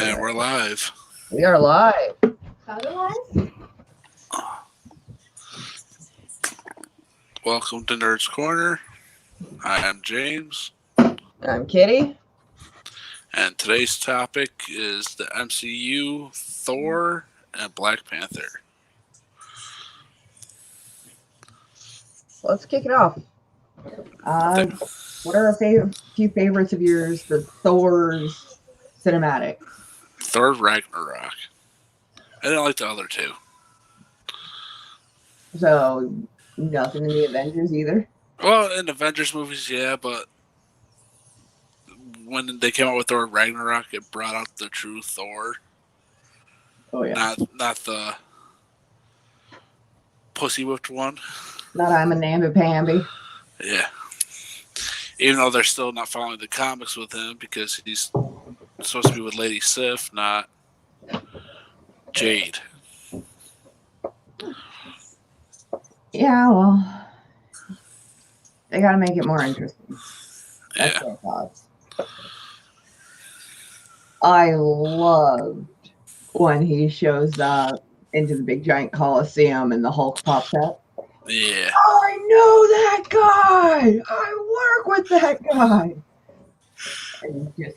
And we're live. We are live. Otherwise, Welcome to Nerds Corner. I am James. I'm Kitty. And today's topic is the MCU, Thor, and Black Panther. Let's kick it off. What are a few favorites of yours for Thor's cinematic? Thor Ragnarok. I didn't like the other two. So, nothing in the Avengers either? Well, in Avengers movies, yeah, but when they came out with Thor Ragnarok, it brought out the true Thor. Oh, yeah. Not the pussy whipped one. Not I'm a namby-pamby. Yeah. Even though they're still not following the comics with him because he's supposed to be with Lady Sif, not Jade. Yeah, well, they gotta make it more interesting. That's Yeah. my thoughts. I loved when he shows up into the big giant Coliseum and the Hulk pops up. Yeah. I know that guy. I work with that guy. And just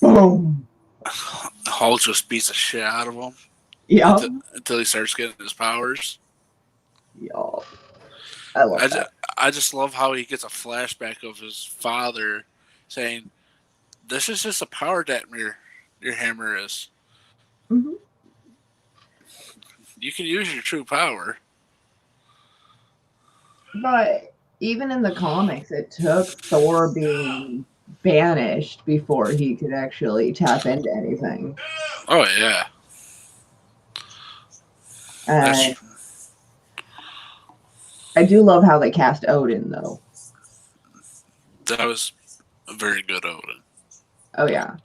boom. Hulk just beats the shit out of him Yup. until he starts getting his powers. Yup. I love that. I just love how he gets a flashback of his father saying, "This is just a power that your hammer is. Mhm. You can use your true power." But even in the comics, it took Thor being banished before he could actually tap into anything. Oh yeah. And I do love how they cast Odin, though. That was a very good Odin. Oh, yeah.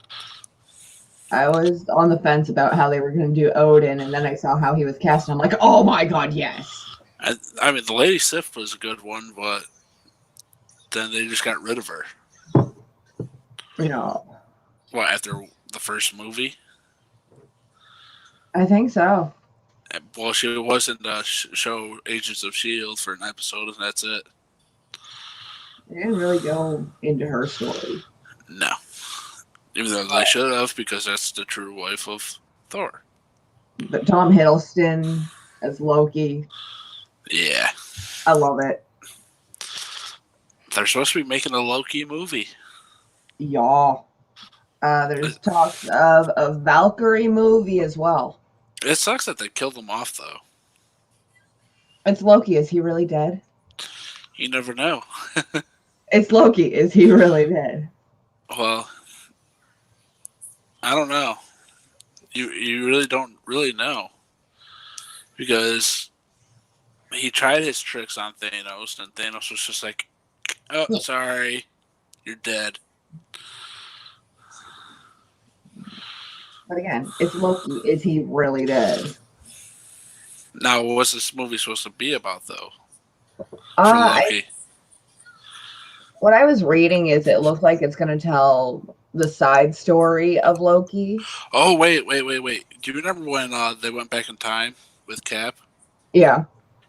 I was on the fence about how they were going to do Odin, and then I saw how he was cast, and I'm like, oh my god, yes. I mean, the Lady Sif was a good one, but then they just got rid of her. You know, What, after the first movie? I think so. Well, she was in the show Agents of S.H.I.E.L.D. for an episode, and that's it. They didn't really go into her story. No. Even though they should have, because that's the true wife of Thor. But Tom Hiddleston as Loki, Yeah. I love it. They're supposed to be making a Loki movie. Y'all. There's talks of a Valkyrie movie as well. It sucks that they killed him off, though. It's Loki. Is he really dead? You never know. It's Loki. Is he really dead? Well, I don't know. You really don't really know. Because he tried his tricks on Thanos, and Thanos was just like, "Oh, sorry, you're dead." But again, it's Loki. Is he really dead? Now, what's this movie supposed to be about, though? For I, Loki? what I was reading is it looked like it's going to tell the side story of Loki. Oh, wait. Do you remember when they went back in time with Cap? Yeah.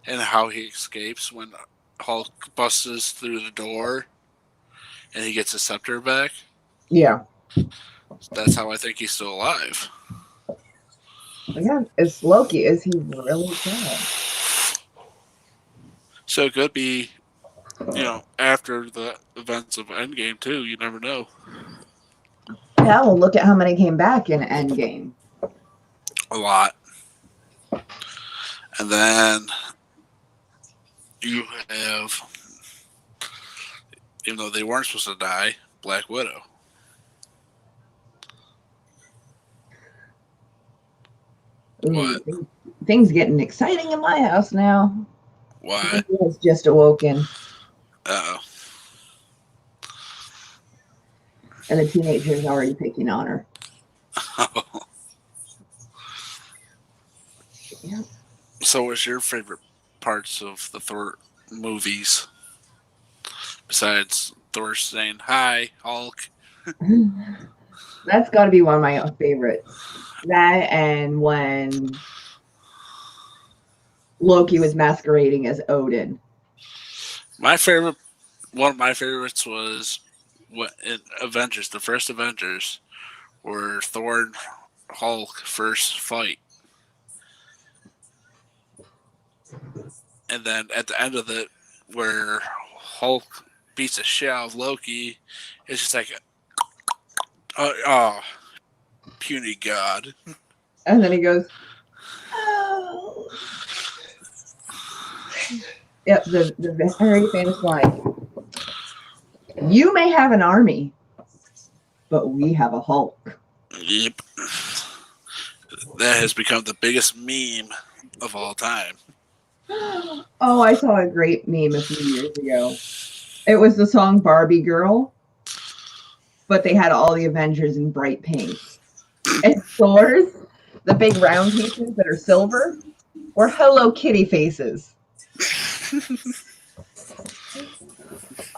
And how he escapes when Hulk busts through the door and he gets his scepter back? Yeah. That's how I think he's still alive. Again, it's Loki. Is he really dead? So it could be, after the events of Endgame, too. You never know. Yeah, well, look at how many came back in Endgame. A lot. And then you have, even though they weren't supposed to die, Black Widow. What? Things getting exciting in my house now. Why? He has just awoken. Uh-oh. And the teenager's already picking on her. Yeah. So what's your favorite parts of the Thor movies? Besides Thor saying, "Hi, Hulk." That's got to be one of my favorites. That and when Loki was masquerading as Odin. My favorite, one of my favorites was what in Avengers, the first Avengers, where Thor and Hulk first fight, and then at the end of it, where Hulk beats the shit out of Loki, it's just like, oh, puny god. And then he goes, oh. Yep, the very famous line. You may have an army, but we have a Hulk. Yep. That has become the biggest meme of all time. Oh, I saw a great meme a few years ago. It was the song Barbie Girl, but they had all the Avengers in bright pink. And Thor's, the big round pieces that are silver, were Hello Kitty faces.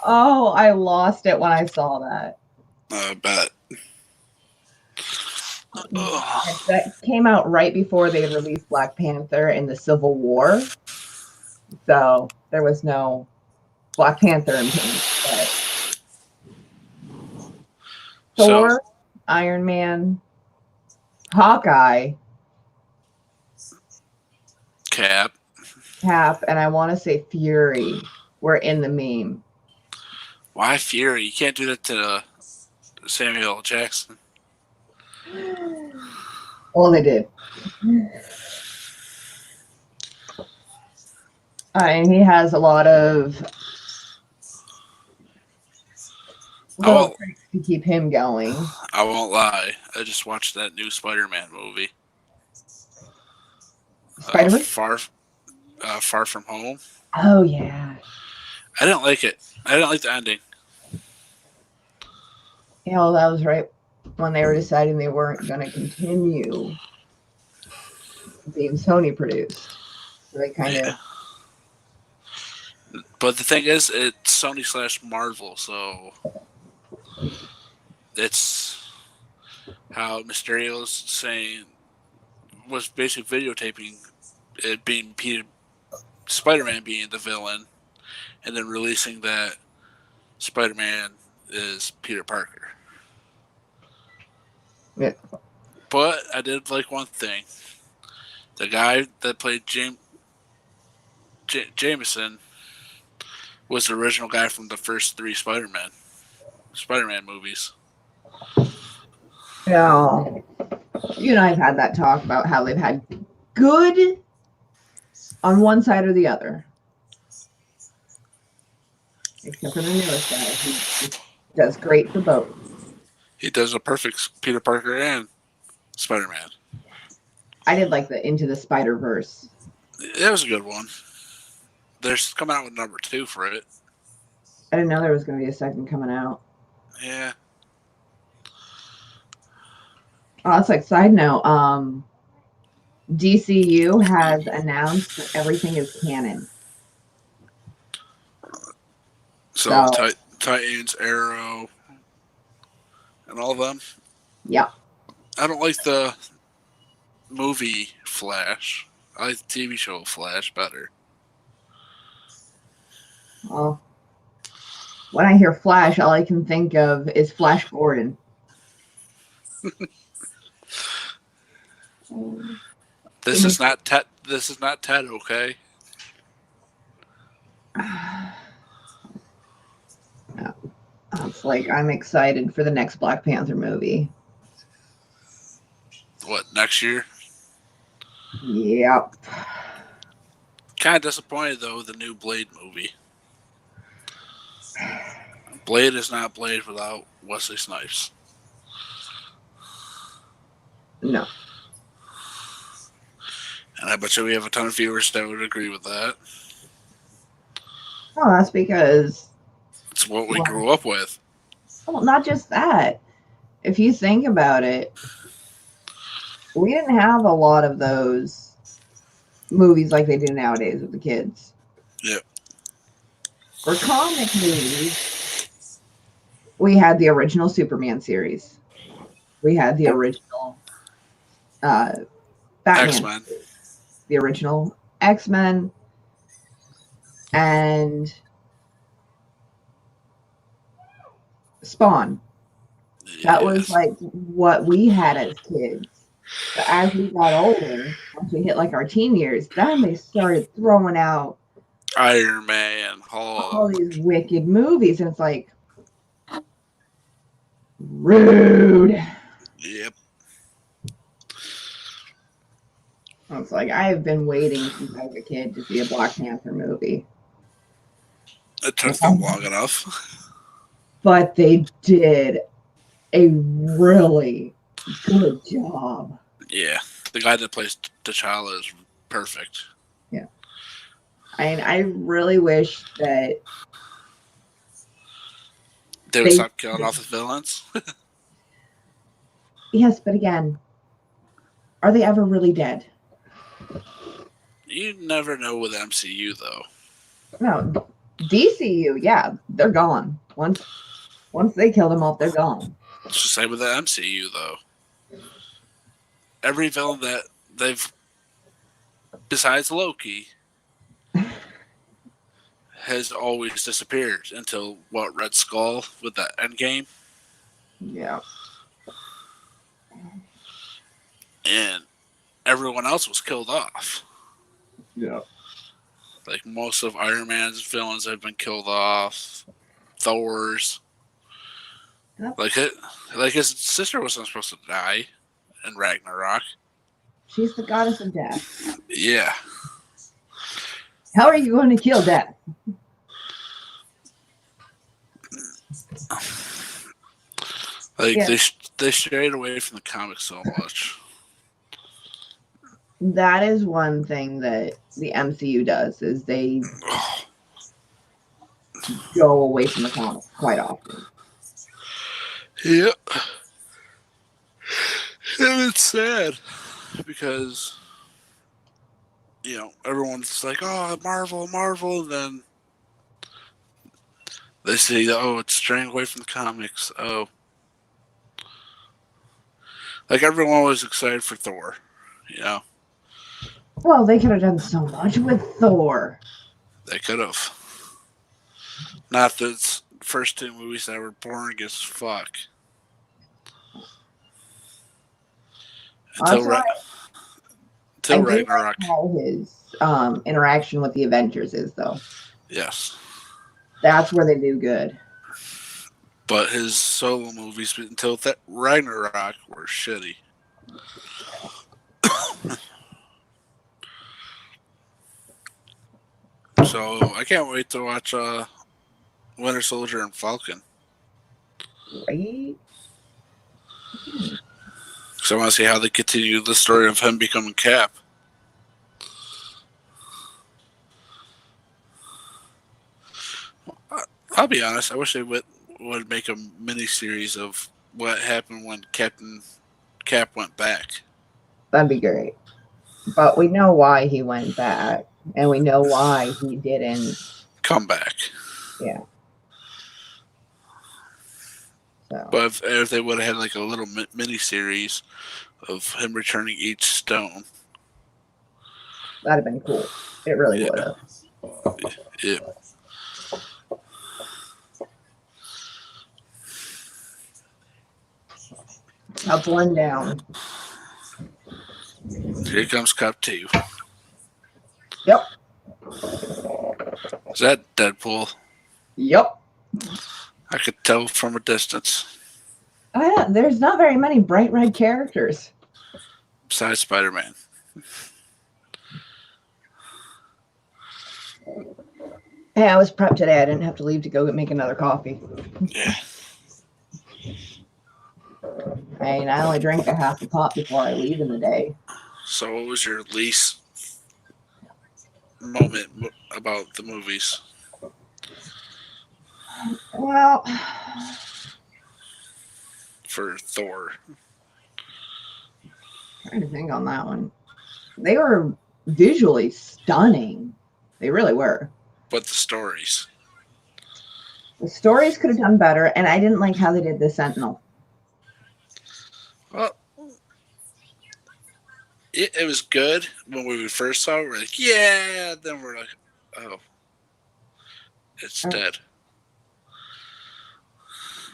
Oh, I lost it when I saw that. I bet. That came out right before they released Black Panther in the Civil War. So there was no Black Panther in pink. But Thor, Iron Man, Hawkeye, Cap, and I want to say Fury were in the meme. Why Fury? You can't do that to Samuel L. Jackson. Well, they did. And he has a lot of little tricks to keep him going. I won't lie. I just watched that new Spider-Man movie. Spider-Man? Far From Home. Oh, yeah. I didn't like it. I didn't like the ending. You know, that was right when they were deciding they weren't going to continue being Sony produced. So they kind of... But the thing is, it's Sony / Marvel, so it's how Mysterio's saying was basically videotaping it being Spider-Man being the villain, and then releasing that Spider-Man is Peter Parker. Yeah. But I did like one thing. The guy that played Jameson was the original guy from the first 3 Spider-Man movies. Yeah. You and I have had that talk about how they've had good on one side or the other. Except for the newest guy. He does great for both. He does a perfect Peter Parker and Spider-Man. I did like the Into the Spider-Verse. It was a good one. They're coming out with number 2 for it. I didn't know there was going to be a second coming out. Yeah. Oh, that's like side note. DCU has announced that everything is canon. So Titans, Arrow, and all of them. Yeah. I don't like the movie Flash. I like the TV show Flash better. Well, when I hear Flash, all I can think of is Flash Gordon. This is not Ted. This is not Ted. Okay. It's like I'm excited for the next Black Panther movie. What, next year? Yep. Kind of disappointed though with the new Blade movie. Blade is not Blade without Wesley Snipes. No. And I bet you we have a ton of viewers that would agree with that. Well, that's because it's what we grew up with. Well, not just that. If you think about it, we didn't have a lot of those movies like they do nowadays with the kids. Yep. For comic movies, we had the original Superman series. We had the original Batman, X-Men. the original X-Men, and Spawn. That was Yes. like what we had as kids. But as we got older, once we hit like our teen years, then they started throwing out Iron Man, all Hulk. these wicked movies, and it's like rude. Yep. It's like I have been waiting since I was a kid to see a Black Panther movie. It took them long enough. But they did a really good job. Yeah. The guy that plays T'Challa is perfect. Yeah. I really wish that They would stop killing off the villains. Yes, but again, are they ever really dead? You never know with MCU though. No, DCU, yeah, they're gone. Once they kill them off, they're gone. It's the same with the MCU though. Every villain that they've, besides Loki, has always disappeared until Red Skull with that Endgame, Yeah. and everyone else was killed off. Yeah. Like most of Iron Man's villains have been killed off. Thor's. Yep. Like his sister wasn't supposed to die in Ragnarok. She's the goddess of death. Yeah. How are you going to kill death? Like Yeah. they strayed away from the comics so much. That is one thing that the MCU does, is they go away from the comics quite often. Yep. And it's sad because, you know, everyone's like, oh, Marvel, and then they say, oh, it's straying away from the comics. Oh. Like everyone was excited for Thor, you know? Well, they could have done so much with Thor. They could have. Not the first two movies that were boring as fuck. Until Ragnarok. Like how his interaction with the Avengers is, though. Yes. That's where they do good. But his solo movies until Ragnarok were shitty. So I can't wait to watch Winter Soldier and Falcon. Right? So I want to see how they continue the story of him becoming Cap. I'll be honest. I wish they would make a mini series of what happened when Captain Cap went back. That'd be great. But we know why he went back, and we know why he didn't come back. Yeah. So. But if they would have had like a little mini series of him returning each stone, that'd have been cool. It really would have. Yeah. Cup one down. Here comes Cup 2. Yep. Is that Deadpool? Yep. I could tell from a distance. There's not very many bright red characters. Besides Spider-Man. Hey, I was prepped today. I didn't have to leave to go make another coffee. Yeah. I mean, I only drank a half a pot before I leave in the day. So what was your least moment about the movies? Well, for Thor. I'm trying to think on that one. They were visually stunning. They really were. But the stories. The stories could have done better, and I didn't like how they did the Sentinel. Well, it was good when we first saw it. We're like, yeah. Then we're like, oh, it's dead.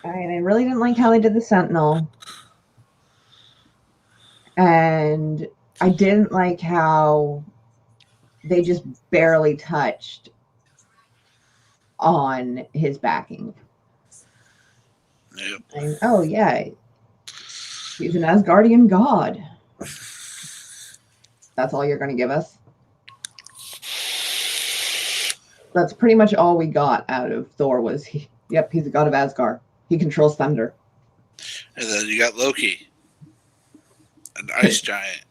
I really didn't like how they did the Sentinel. And I didn't like how they just barely touched on his backing. Yep. And, oh, yeah. He's an Asgardian god. That's all you're going to give us? That's pretty much all we got out of Thor was, yep, he's a god of Asgard. He controls thunder. And then you got Loki, an ice giant.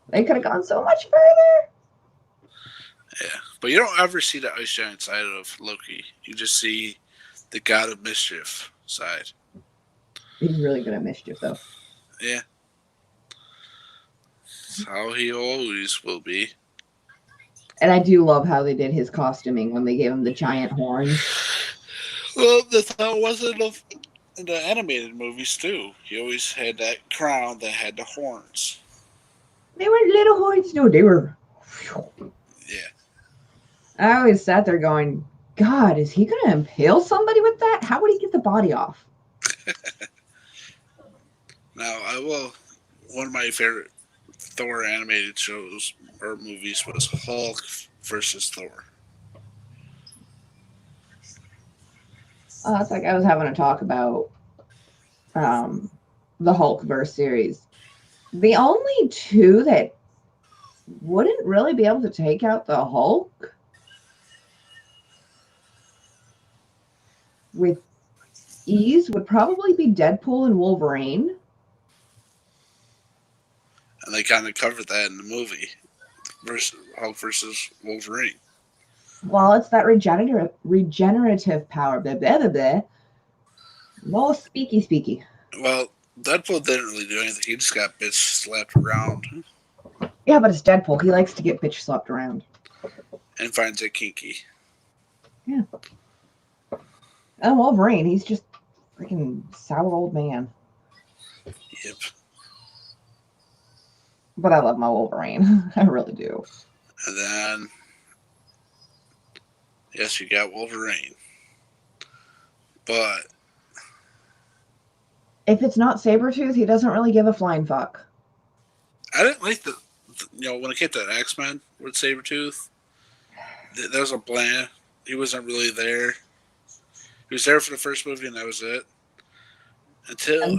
They could have gone so much further. Yeah, but you don't ever see the ice giant side of Loki. You just see the god of mischief side. He's really good at mischief, though. Yeah. That's how he always will be. And I do love how they did his costuming when they gave him the giant horns. Well, that's how it was in the animated movies, too. He always had that crown that had the horns. They weren't little horns. No, they were. Yeah. I always sat there going, God, is he going to impale somebody with that? How would he get the body off? Now, one of my favorite Thor animated shows or movies was Hulk versus Thor. It's like I was having a talk about the Hulkverse series. The only two that wouldn't really be able to take out the Hulk with ease would probably be Deadpool and Wolverine. And they kind of covered that in the movie, Hulk versus Wolverine. Well, it's that regenerative power. Blah, blah, blah, blah. No speaky. Well, Deadpool didn't really do anything. He just got bitch slapped around. Yeah, but it's Deadpool. He likes to get bitch slapped around. And finds it kinky. Yeah. And Wolverine, he's just freaking sour old man. Yep. But I love my Wolverine. I really do. And then, yes, you got Wolverine. But if it's not Sabretooth, he doesn't really give a flying fuck. I didn't like when it came to X-Men with Sabretooth, there was a bland. He wasn't really there. He was there for the first movie, and that was it. Until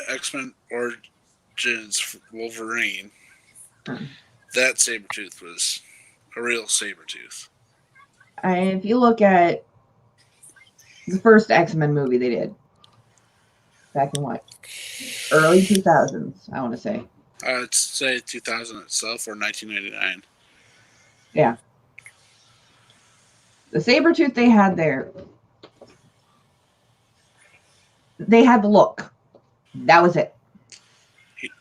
X-Men Origins Wolverine, that Sabretooth was a real Sabretooth. If you look at the first X-Men movie they did, back in what? Early 2000s, I want to say. I'd say 2000 itself or 1999. Yeah. The Sabretooth they had there, they had the look. That was it. He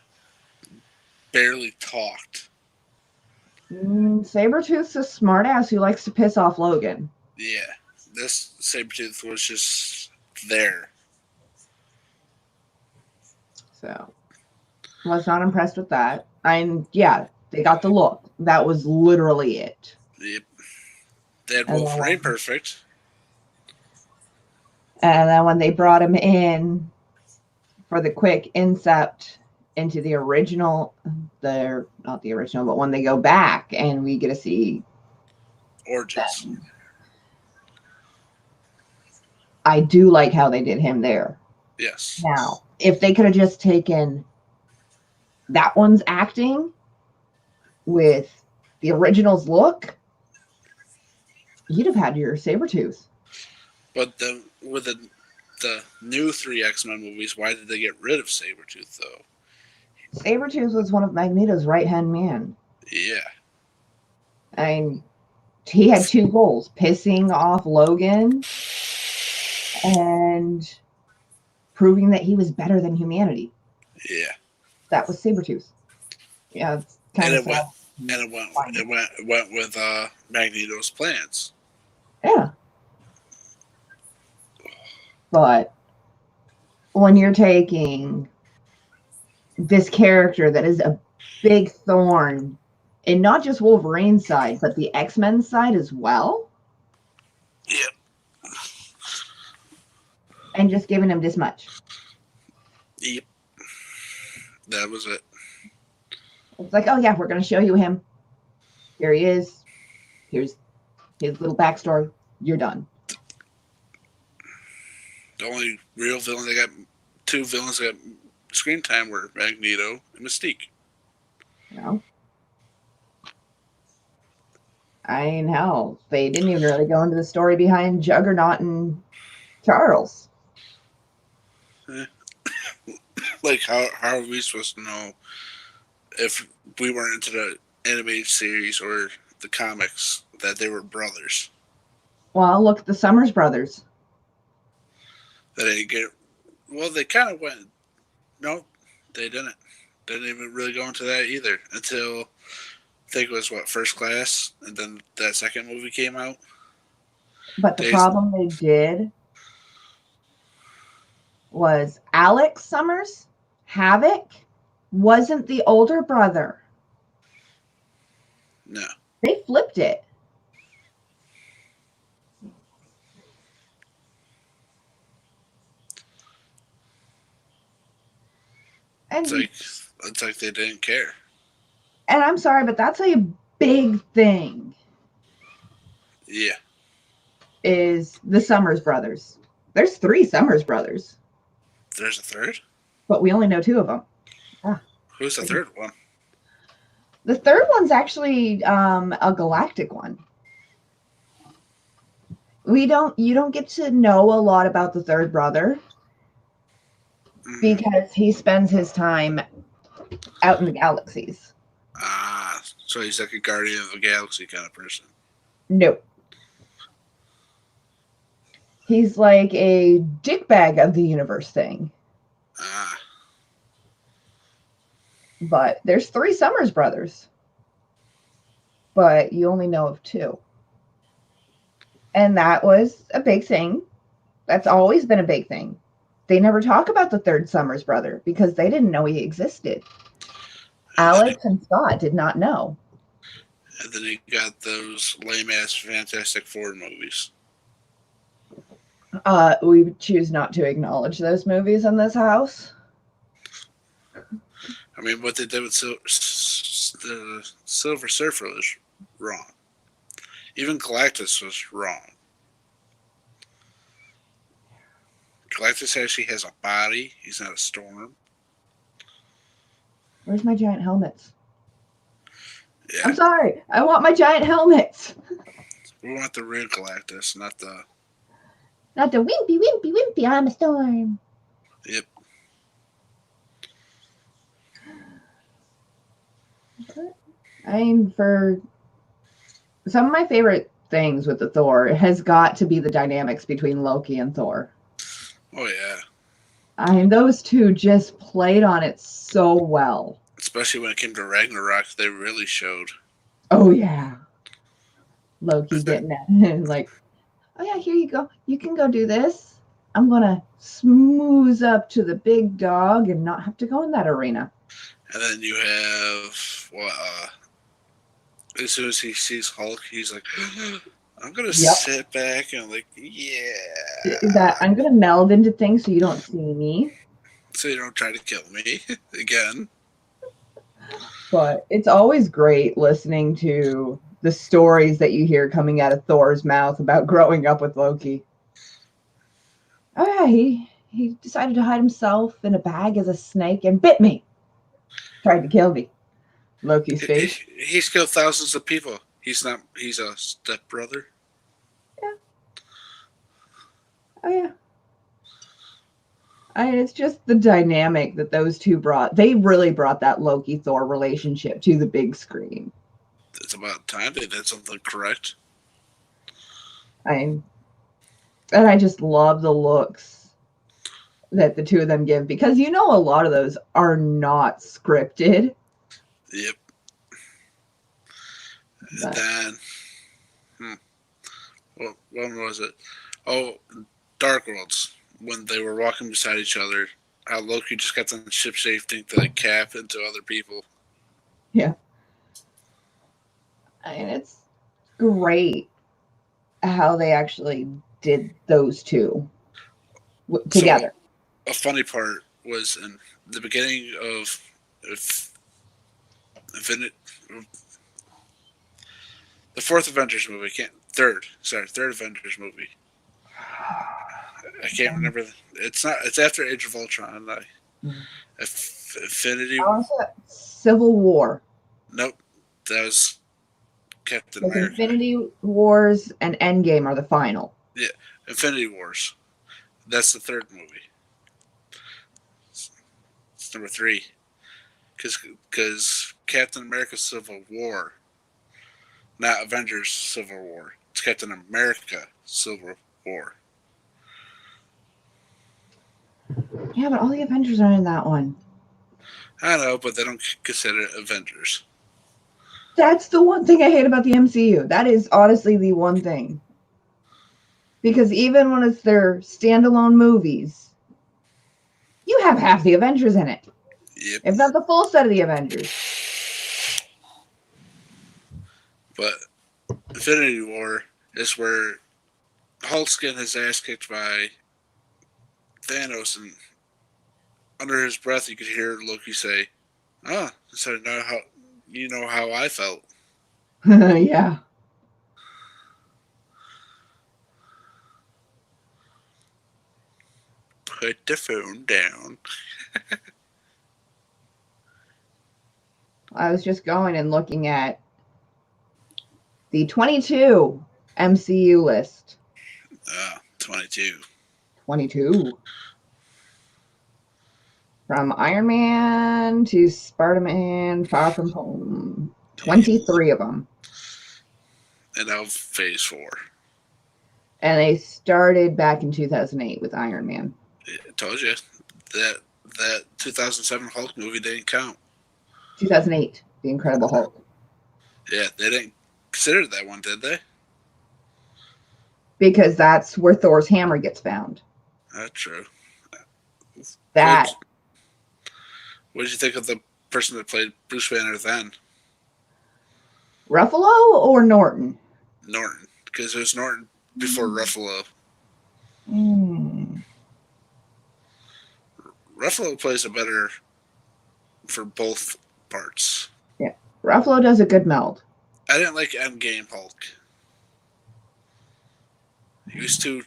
barely talked. Sabretooth's a smartass who likes to piss off Logan. Yeah. This Sabretooth was just there. So, I was not impressed with that. And yeah, they got the look. That was literally it. Yep. They had Wolverine perfect. And then when they brought him in for the quick incept into the original, not the original, but when they go back and we get to see Origins. I do like how they did him there. Yes. Now, if they could have just taken that one's acting with the original's look, you'd have had your Sabretooth. But with the new 3 X-Men movies, why did they get rid of Sabretooth, though? Sabretooth was one of Magneto's right-hand man. Yeah. And he had 2 goals, pissing off Logan and proving that he was better than humanity. Yeah. That was Sabretooth. Yeah, it's kind of sad. It went with Magneto's plans. Yeah. But when you're taking this character that is a big thorn in not just Wolverine's side, but the X-Men side as well. Yeah. And just giving him this much. Yep. That was it. It's like, oh yeah, we're going to show you him. Here he is. Here's his little backstory. You're done. The only real villain they got, two villains that got screen time were Magneto and Mystique. You know? I mean, hell, they didn't even really go into the story behind Juggernaut and Charles. Like, how are we supposed to know if we weren't into the animated series or the comics that they were brothers? Well, look at the Summers brothers. That they get. Well, they kind of went. No, they didn't. They didn't even really go into that either until I think it was First Class, and then that second movie came out. But the problem they did was Alex Summers, Havoc, wasn't the older brother. No. They flipped it. And it's like they didn't care. And I'm sorry, but that's a big thing. Yeah. Is the Summers brothers. There's 3 Summers brothers. There's a third? But we only know 2 of them. Who's the third one? The third one's actually a galactic one. You don't get to know a lot about the third brother because he spends his time out in the galaxies. So he's like a Guardian of the Galaxy kind of person. Nope. He's like a dickbag of the universe thing. But there's 3 Summers brothers. But you only know of 2. And that was a big thing. That's always been a big thing. They never talk about the third Summers brother because they didn't know he existed. Alex and Scott did not know. And then you got those lame-ass Fantastic Four movies. We choose not to acknowledge those movies in this house. I mean, what they did with the Silver Surfer was wrong. Even Galactus was wrong. Galactus actually has a body. He's not a storm. Where's my giant helmets? Yeah. I'm sorry. I want my giant helmets. We want the real Galactus, not the... Not the wimpy, I'm a storm. Yep. I mean, for some of my favorite things with the Thor has got to be the dynamics between Loki and Thor. Oh, yeah. I mean, those two just played on it so well. Especially when it came to Ragnarok, they really showed. Oh, yeah. Loki getting at him like, oh, yeah, here you go. You can go do this. I'm going to smooth up to the big dog and not have to go in that arena. And then you have, as soon as he sees Hulk, he's like, I'm going to sit back and like, yeah. That I'm going to meld into things so you don't see me. So you don't try to kill me again. But it's always great listening to the stories that you hear coming out of Thor's mouth about growing up with Loki. Oh yeah, he decided to hide himself in a bag as a snake and bit me. Tried to kill me. Loki's face. He's killed thousands of people. He's a stepbrother. Yeah. Oh yeah. It's just the dynamic that those two brought. They really brought that Loki-Thor relationship to the big screen. It's about time they did something correct. And I just love the looks that the two of them give because a lot of those are not scripted. Yep. But. And then, when was it? Oh, Dark Worlds. When they were walking beside each other, how Loki just got them ship shifting to like Cap into other people. Yeah. And it's great how they actually did those two together. So, a funny part was in the beginning of Infinite, the fourth Avengers movie. Third Avengers movie. I can't remember. It's not. It's after Age of Ultron. Infinity. Civil War. Nope, that was Captain Because America. Infinity Wars and Endgame are the final. Yeah, Infinity Wars. That's the third movie. It's number 3. Because Captain America Civil War, not Avengers Civil War. It's Captain America Civil War. Yeah, but all the Avengers are in that one. I know, but they don't consider it Avengers. That's the one thing I hate about the MCU. That is honestly the one thing. Because even when it's their standalone movies, you have half the Avengers in it. Yep. If not the full set of the Avengers. But Infinity War is where Hulk's getting his ass kicked by Thanos, and under his breath you could hear Loki say, so now you know how I felt. Yeah. Put the phone down. I was just going and looking at the 22 MCU list. 22. 22. From Iron Man to Spider-Man Far From Home. 23 of them. And now Phase 4. And they started back in 2008 with Iron Man. I told you that 2007 Hulk movie didn't count. 2008, The Incredible Hulk. Yeah, they didn't consider that one, did they? Because that's where Thor's hammer gets found. That's true. That. What did you think of the person that played Bruce Banner then? Ruffalo or Norton? Norton, because it was Norton before Ruffalo. Ruffalo plays a better for both parts. Yeah, Ruffalo does a good meld. I didn't like Endgame Hulk. He was too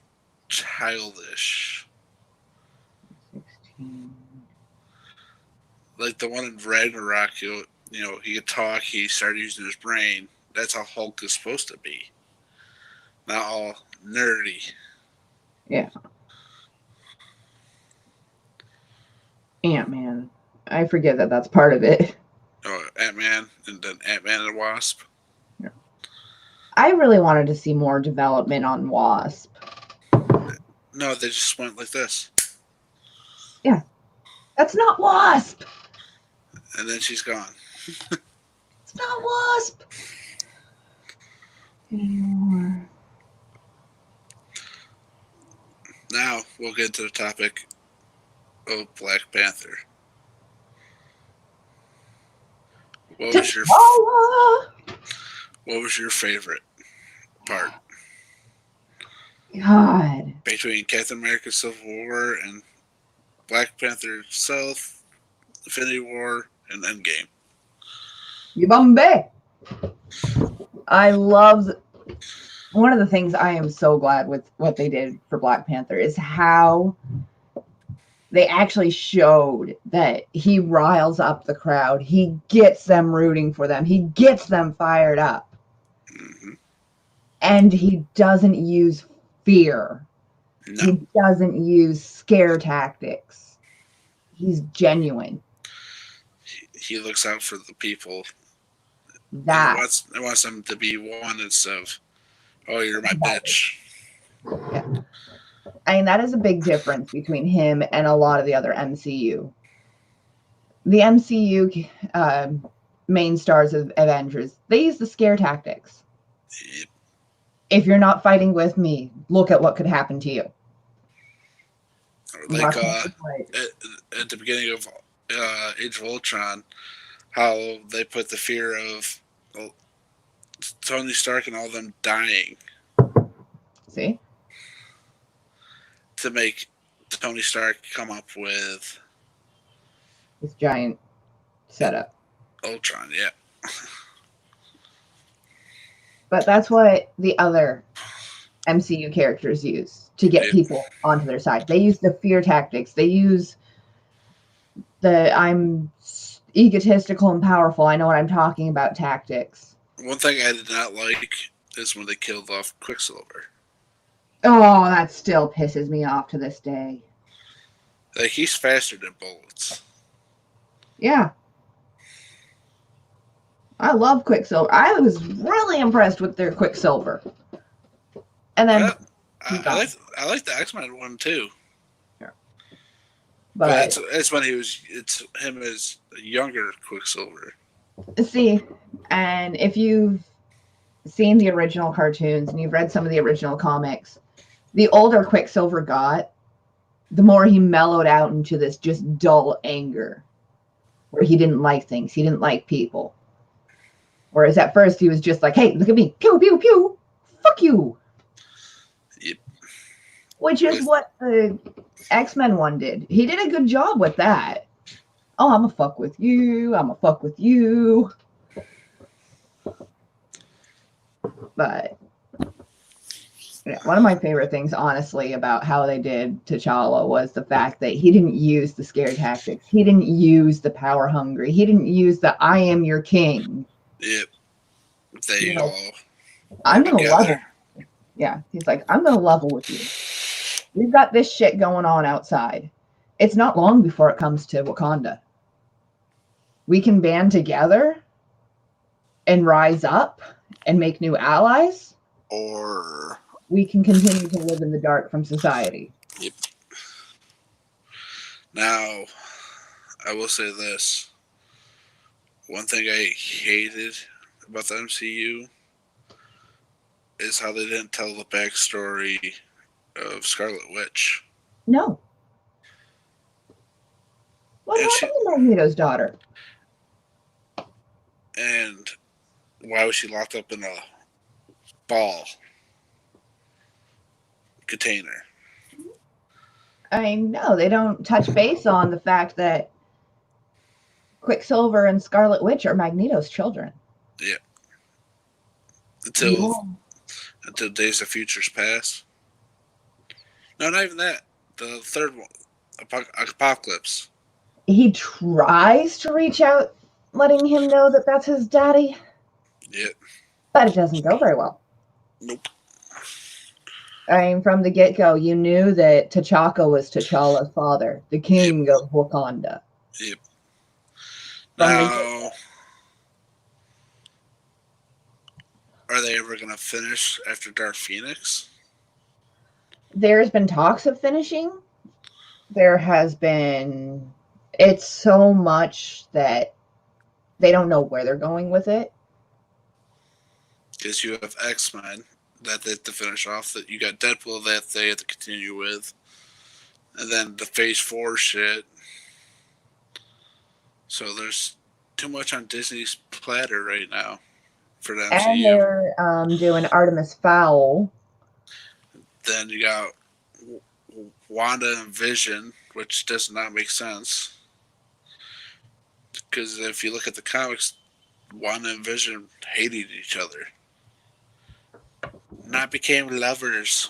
childish. 16. Like the one in Ragnarok, he could talk, he started using his brain. That's how Hulk is supposed to be. Not all nerdy. Yeah. Ant-Man. I forget that that's part of it. Oh, Ant-Man, and then Ant-Man and Wasp. Yeah. I really wanted to see more development on Wasp. No, they just went like this. Yeah. That's not Wasp! And then she's gone. It's not Wasp! Anymore. Now, we'll get to the topic of Black Panther. What was your favorite part? God. Between Captain America Civil War and Black Panther South, Infinity War, and Endgame. Yibambe! I love... One of the things I am so glad with what they did for Black Panther is how they actually showed that he riles up the crowd. He gets them rooting for them. He gets them fired up. Mm-hmm. And he doesn't use fear. No. He doesn't use scare tactics. He's genuine. He looks out for the people. That. He wants them to be one instead of, oh, you're my bitch. Yeah. I mean, that is a big difference between him and a lot of the other MCU. The MCU main stars of Avengers, they use the scare tactics. Yep. If you're not fighting with me, look at what could happen to you. Like Like, at the beginning of Age of Ultron, how they put the fear of Tony Stark and all them dying see, to make Tony Stark come up with this giant setup. Ultron. Yeah. But that's what the other MCU characters use to get Yeah. people onto their side. They use the fear tactics. They use the I'm egotistical and powerful. I know what I'm talking about tactics. One thing I did not like is when they killed off Quicksilver. Oh, that still pisses me off to this day. Like, he's faster than bullets. Yeah. I love Quicksilver. I was really impressed with their Quicksilver. And then I like the X-Men one too. Yeah. But it's when it's him as a younger Quicksilver. See, and if you've seen the original cartoons and you've read some of the original comics, the older Quicksilver got, the more he mellowed out into this just dull anger, where he didn't like things, he didn't like people. Whereas at first he was just like, hey, look at me, pew, pew, pew, fuck you. Yep. Which is what the X-Men one did. He did a good job with that. Oh, I'm a fuck with you, I'm a fuck with you. But yeah, one of my favorite things, honestly, about how they did T'Challa was the fact that he didn't use the scare tactics. He didn't use the power hungry. He didn't use the I am your king. Yep. They all I'm going to together. level. Yeah, he's like, I'm going to level with you. We've got this shit going on outside. It's not long before it comes to Wakanda. We can band together and rise up and make new allies. Or we can continue to live in the dark from society. Yep. Now, I will say this. One thing I hated about the MCU is how they didn't tell the backstory of Scarlet Witch. No. What happened to Magneto's daughter? And why was she locked up in a ball container? I know they don't touch base on the fact that Quicksilver and Scarlet Witch are Magneto's children. Yeah. Until Days of Futures Past. No, not even that. The third one, Apocalypse. He tries to reach out, letting him know that that's his daddy. Yep. But it doesn't go very well. Nope. I mean, from the get-go, you knew that T'Chaka was T'Challa's father, the king of Wakanda. Yep. Now, are they ever going to finish after Dark Phoenix? There's been talks of finishing. There has been... It's so much that they don't know where they're going with it. Because you have X-Men that they have to finish off. That you got Deadpool that they have to continue with. And then the Phase 4 shit. So there's too much on Disney's platter right now for the MCU. And they're doing Artemis Fowl. Then you got Wanda and Vision, which does not make sense. Because if you look at the comics, Wanda and Vision hated each other. Not became lovers.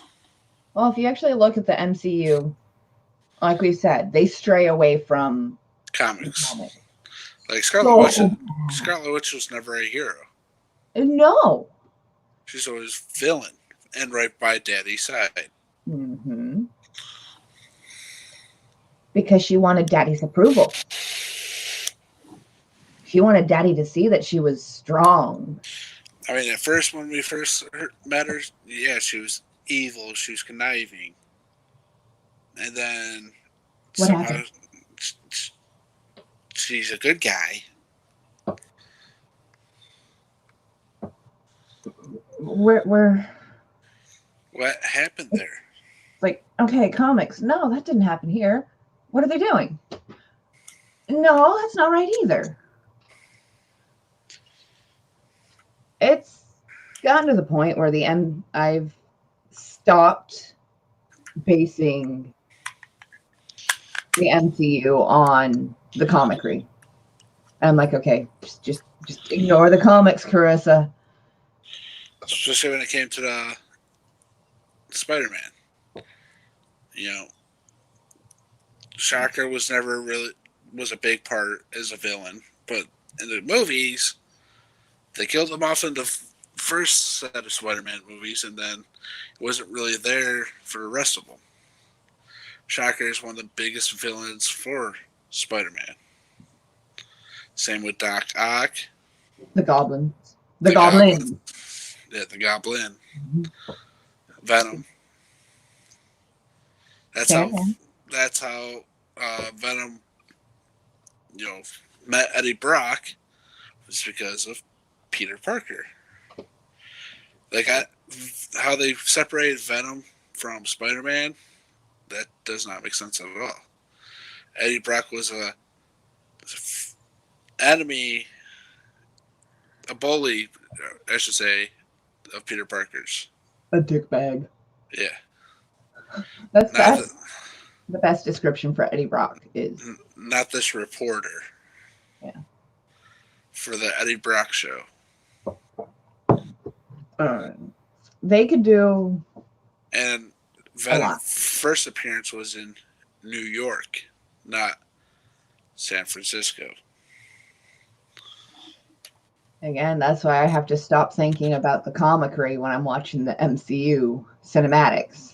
Well, if you actually look at the MCU, like we said, they stray away from comics. Like Scarlet Witch was never a hero. No. She's always villain and right by Daddy's side. Mm-hmm. Because she wanted Daddy's approval. She wanted Daddy to see that she was strong. I mean, at first, when we first met her, yeah, she was evil. She was conniving. And then what happened? She's a good guy. What happened there? It's like, okay, comics. No, that didn't happen here. What are they doing? No, that's not right either. It's gotten to the point where I've stopped basing the MCU on the comicry. And I'm like, okay, just ignore the comics, Carissa. Especially when it came to the Spider-Man. You know, Shocker was never really was a big part as a villain, but in the movies, they killed him off in the first set of Spider-Man movies, and then it wasn't really there for the rest of them. Shocker is one of the biggest villains for Spider-Man. Same with Doc Ock. The Goblin. The Goblin. Yeah, the Goblin. Mm-hmm. Venom. That's how Venom, met Eddie Brock, was because of Peter Parker. Like how they separated Venom from Spider-Man, that does not make sense at all. Eddie Brock was a enemy, a bully, I should say, of Peter Parker's. A dickbag. Yeah. That's the best description for Eddie Brock is. Not this reporter. Yeah. For the Eddie Brock show. They could do. And Venom's first appearance was in New York, not San Francisco. Again, that's why I have to stop thinking about the comicry when I'm watching the MCU cinematics.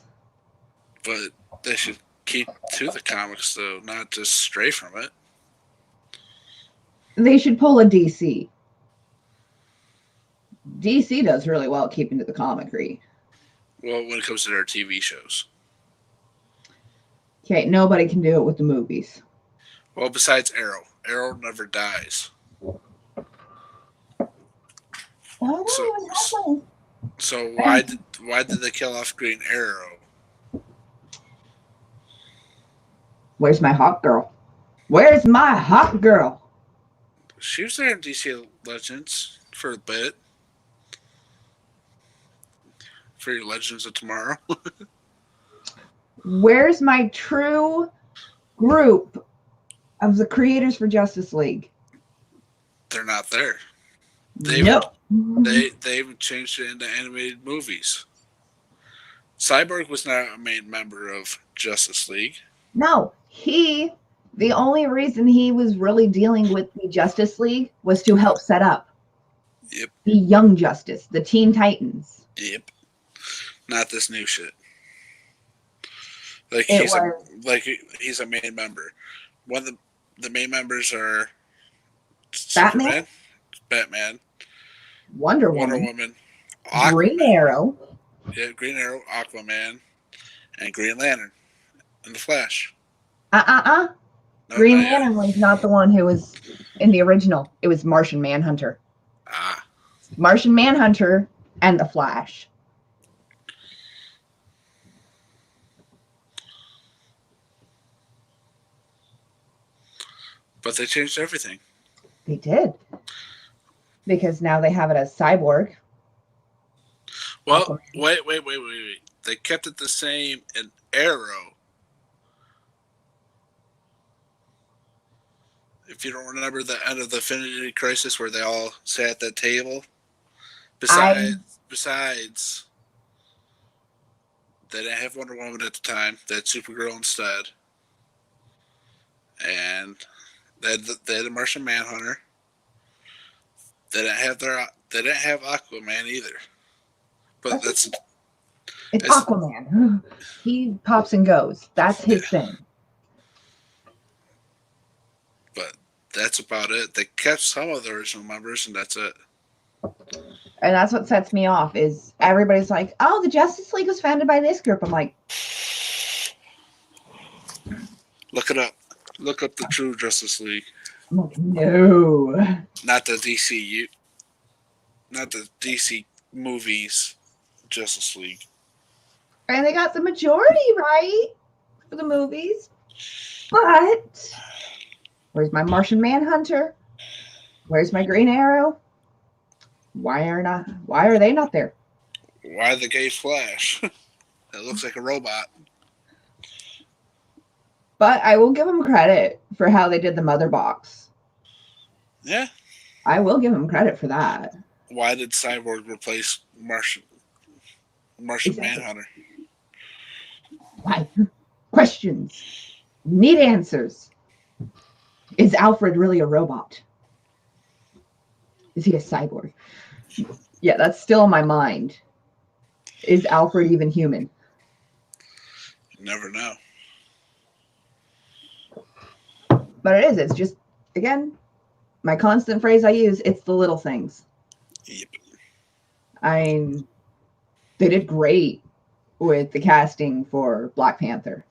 But they should keep to the comics, though, not just stray from it. They should pull a DC. DC does really well keeping to the comicry. Well, when it comes to their TV shows. Okay, nobody can do it with the movies. Well, besides Arrow. Arrow never dies. So why did they kill off Green Arrow? Where's my hot girl? Where's my hot girl? She was there in DC Legends for a bit. For your Legends of Tomorrow. Where's my true group of the creators for Justice League? They're not there. They even changed it into animated movies. Cyborg was not a main member of Justice League. No, the only reason he was really dealing with the Justice League was to help set up the Young Justice, the Teen Titans. Yep. Not this new shit. He's a main member. One of the main members are Batman, Wonder Woman, Green Arrow. Yeah, Green Arrow, Aquaman, and Green Lantern, and the Flash. No, Green Lantern was not the one who was in the original. It was Martian Manhunter. Martian Manhunter and the Flash. But they changed everything. They did. Because now they have it as Cyborg. Well, wait. They kept it the same in Arrow. If you don't remember the end of the Infinity Crisis where they all sat at that table. Besides, they didn't have Wonder Woman at the time. They had Supergirl instead. And they had the Martian Manhunter. They didn't have Aquaman either. But it's Aquaman. He pops and goes. That's his thing. But that's about it. They kept some of the original members, and that's it. And that's what sets me off is everybody's like, oh, the Justice League was founded by this group. I'm like, look it up. Look up the true Justice League. I'm like, no. Not the DCU. Not the DC movies Justice League. And they got the majority right for the movies. But where's my Martian Manhunter? Where's my Green Arrow? Why are they not there? Why the gay Flash? It looks like a robot. But I will give them credit for how they did the mother box. Yeah. I will give them credit for that. Why did Cyborg replace Martian Exactly. Manhunter? Why? Questions. Need answers. Is Alfred really a robot? Is he a cyborg? Yeah, that's still in my mind. Is Alfred even human? You never know. But it is. It's just, again, my constant phrase I use, it's the little things. Yep. They did great with the casting for Black Panther.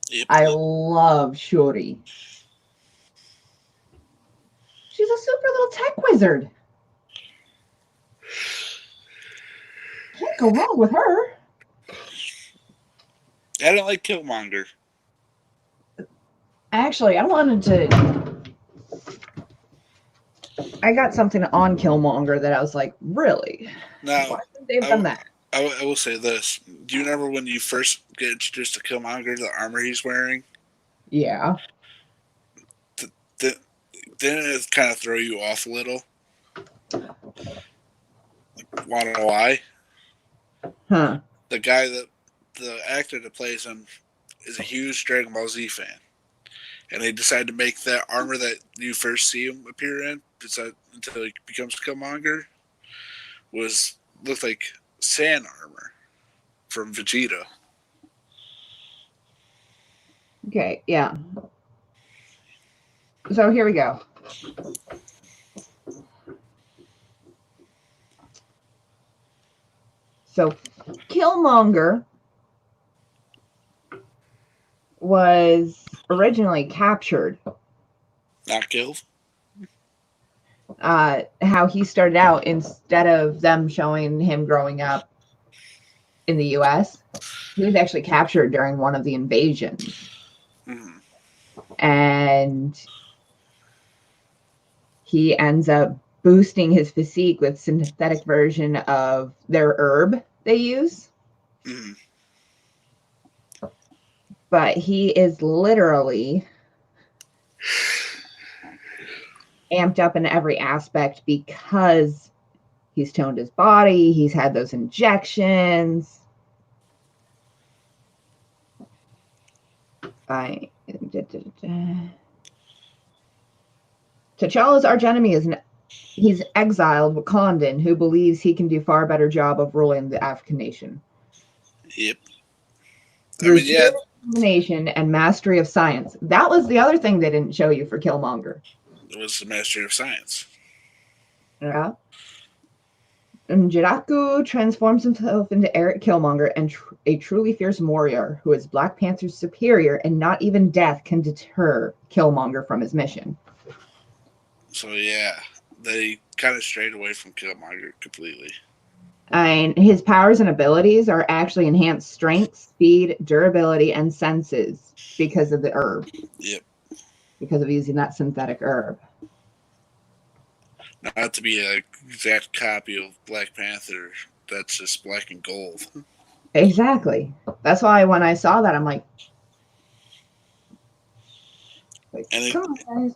Yep. I love Shuri. She's a super little tech wizard. Can't go wrong with her. I don't like Killmonger. Actually, I got something on Killmonger that I was like, really? Now, why would they have done that? I will say this. Do you remember when you first get introduced to Killmonger, the armor he's wearing? Yeah. Didn't it kind of throw you off a little? Want to know why? Huh. The actor that plays him is a huge Dragon Ball Z fan. And they decided to make that armor that you first see him appear in, until he becomes Killmonger, looked like sand armor from Vegeta. Okay, yeah. So here we go. So Killmonger was originally captured. Not killed? How he started out, instead of them showing him growing up in the US, he was actually captured during one of the invasions. Mm-hmm. And he ends up boosting his physique with synthetic version of their herb they use. Mm-hmm. But he is literally amped up in every aspect because he's toned his body, he's had those injections. T'Challa's archenemy he's exiled Wakandan who believes he can do far better job of ruling the African nation. Yep. Through determination and mastery of science. That was the other thing they didn't show you for Killmonger. It was the mastery of science. Yeah. And Jiraku transforms himself into Eric Killmonger and a truly fierce warrior who is Black Panther's superior, and not even death can deter Killmonger from his mission. So yeah, they kind of strayed away from Killmonger completely. And his powers and abilities are actually enhanced strength, speed, durability, and senses because of the herb. Yep. Because of using that synthetic herb. Not to be an exact copy of Black Panther, that's just black and gold. Exactly. That's why when I saw that, I'm like come on, guys.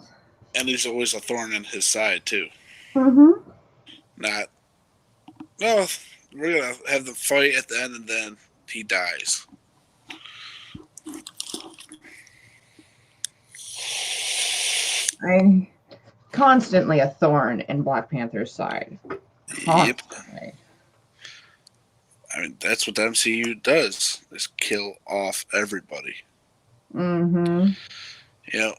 And there's always a thorn in his side too. Mm-hmm. Not, well, we're gonna have the fight at the end, and then he dies. I'm constantly a thorn in Black Panther's side. Constantly. Yep. I mean, that's what the MCU does: is kill off everybody. Mm-hmm. You know,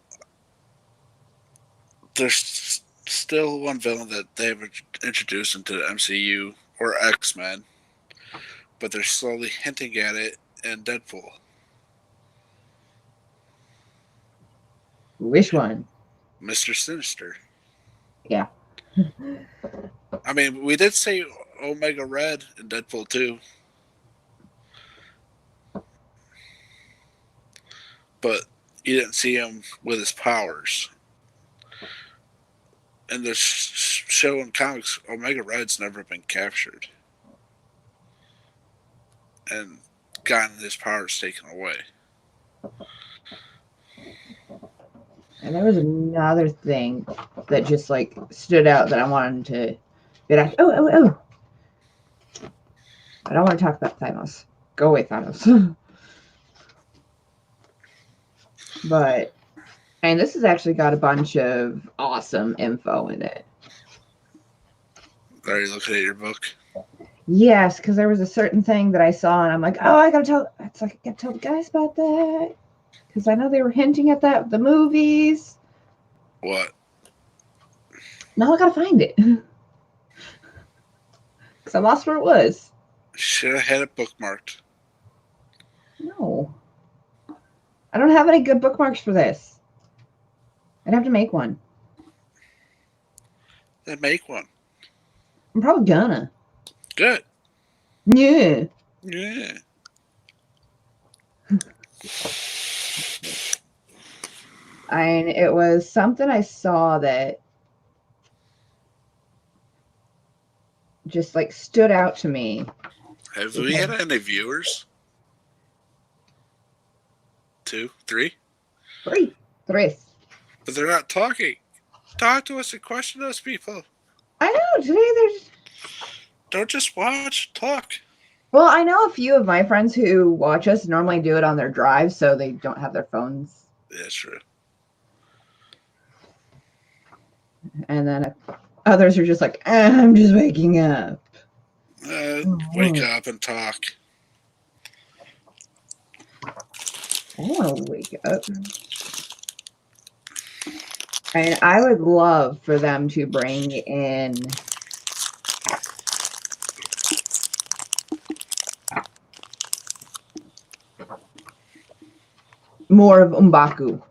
there's still one villain that they've introduced into the MCU, or X-Men, but they're slowly hinting at it in Deadpool. Which one? Mr. Sinister. Yeah. I mean, we did say Omega Red in Deadpool 2. but you didn't see him with his powers. In the show and comics, Omega Red's never been captured and gotten his powers taken away. And there was another thing that just like stood out that I wanted to be like, oh. I don't want to talk about Thanos. Go away, Thanos. But, and this has actually got a bunch of awesome info in it. Are you looking at your book? Yes, because there was a certain thing that I saw, and I'm like, oh, I gotta tell. It's like I gotta tell the guys about that because I know they were hinting at that the movies. What? Now I gotta find it because I lost where it was. Should have had it bookmarked. No, I don't have any good bookmarks for this. I'd have to make one. Then make one. I'm probably gonna. Good. Yeah. Yeah. And it was something I saw that just like stood out to me. Have we had any viewers? 2, 3? Three. But they're not talking. Talk to us and question us, people. I know, today there's... Don't just watch, talk. Well, I know a few of my friends who watch us normally do it on their drive, so they don't have their phones. Yeah, true. And then others are just like, I'm just waking up. Wake up and talk. I want to wake up. And I would love for them to bring in more of M'Baku.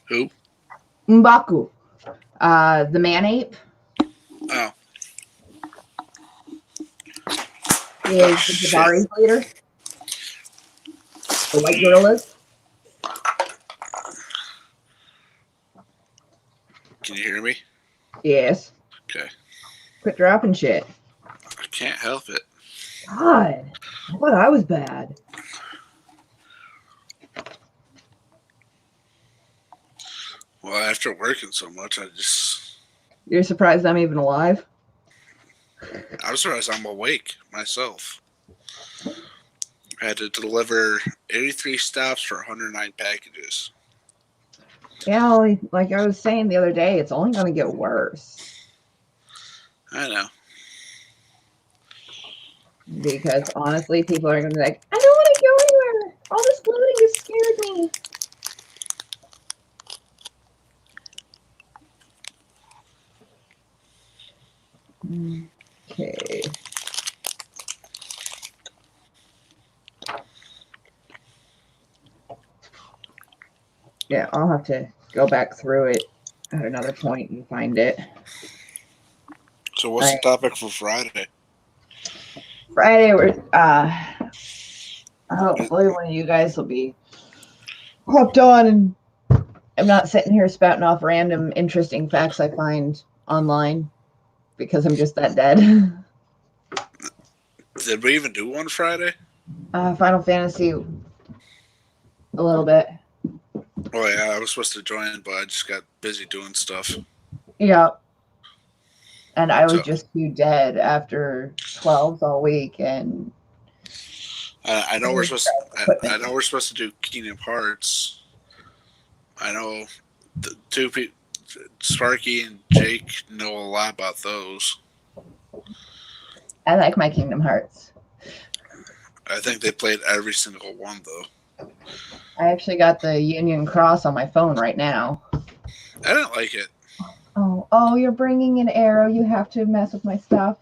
Who? M'Baku. The man ape. Oh. Is the Jabari's leader. The white gorillas. Can you hear me? Yes. Okay. Quit dropping shit. I can't help it. God. I thought I was bad. Well, after working so much, You're surprised I'm even alive? I'm surprised I'm awake myself. I had to deliver 83 stops for 109 packages. Yeah, like I was saying the other day, it's only going to get worse. I know. Because honestly, people are going to be like, I don't want to go anywhere. All this loading has scared me. Okay. Yeah, I'll have to go back through it at another point and find it. So what's the topic for Friday? Friday, we're hopefully one of you guys will be hooked on, and I'm not sitting here spouting off random interesting facts I find online because I'm just that dead. Did we even do one Friday? Final Fantasy, a little bit. Oh yeah, I was supposed to join, but I just got busy doing stuff. Yeah. And I was just too dead after 12s all week, and I know we're supposed. I know we're supposed to do Kingdom Hearts. I know the two people, Sparky and Jake, know a lot about those. I like my Kingdom Hearts. I think they played every single one though. I actually got the Union Cross on my phone right now. I didn't like it. Oh, you're bringing an arrow. You have to mess with my stuff.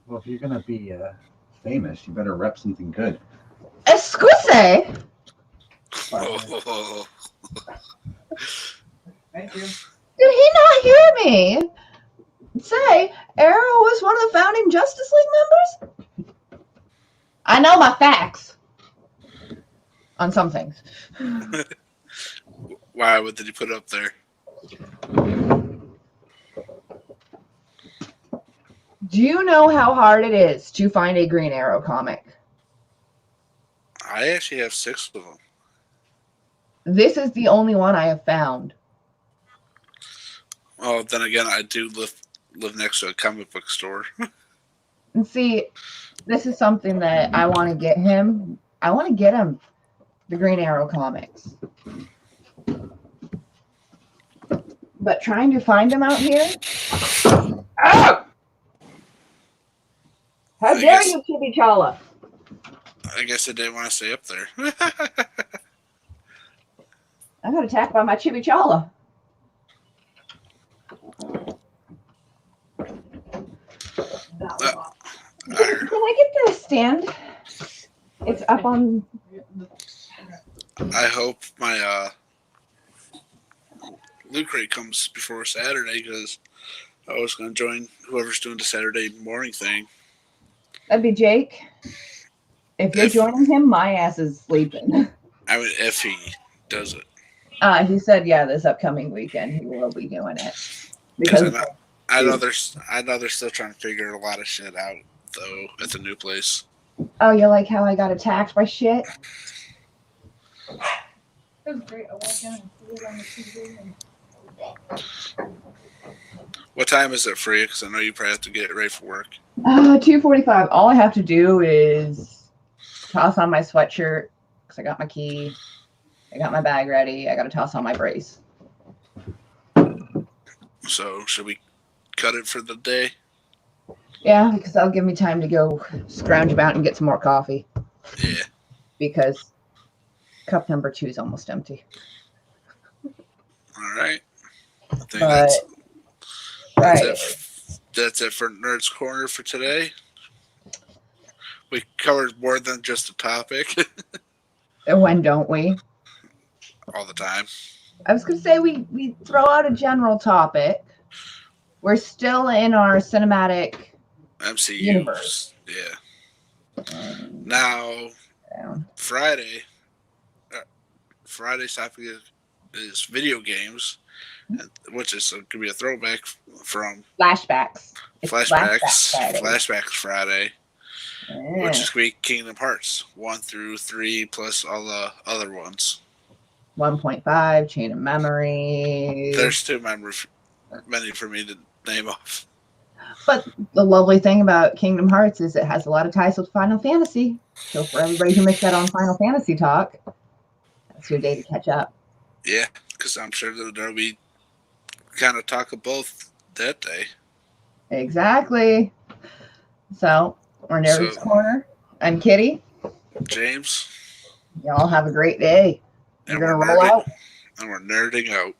Well, if you're gonna be famous, you better rep something good. Excuse. Oh. Thank you. Did he not hear me say Arrow was one of the founding Justice League members? I know my facts. on some things. Why? What did he put up there? Do you know how hard it is to find a Green Arrow comic? I actually have 6 of them. This is the only one I have found. Well, then again, I do live next to a comic book store. And see, this is something that I want to get him. I want to get him the Green Arrow comics. But trying to find them out here. Oh! How I dare guess- you, Chibichala? I guess I didn't want to stay up there. I got attacked by my Chibichala. Can I get the stand? It's up on. I hope my loot crate comes before Saturday because I was going to join whoever's doing the Saturday morning thing. That'd be Jake. If you're If- joining him, my ass is sleeping. I mean, if he does it. He said, yeah, this upcoming weekend he will be doing it. Because Because I know they're still trying to figure a lot of shit out, though, at the new place. oh, you like how I got attacked by shit? It was great. I walked in and threw it on the TV. And What time is it for you? Because I know you probably have to get ready for work. 2:45. All I have to do is toss on my sweatshirt because I got my key. I got my bag ready. I got to toss on my brace. So, should we cut it for the day? Yeah, because that'll give me time to go scrounge about and get some more coffee Yeah. because cup number 2 is almost empty. All right. I think But that's right, it. That's it for Nerds Corner for today. We covered more than just a topic when don't we? all the time. I was gonna say we throw out a general topic. We're still in our cinematic MCU. Universe. Yeah. Now, Friday's topic is video games, which is going to be a throwback from flashbacks. It's Flashbacks Friday, Yeah. which is going to be Kingdom Hearts 1 through 3 plus all the other ones. 1.5 Chain of Memory. There's too many for me to name off. But the lovely thing about Kingdom Hearts is it has a lot of ties with Final Fantasy. So for everybody who missed that on Final Fantasy talk, that's your day to catch up. Yeah, because I'm sure that there'll be kind of talk of both that day. Exactly. So we're Nerds So- Corner. I'm Kitty. James, Y'all have a great day. You're and gonna we're roll nerding- out. And we're nerding out.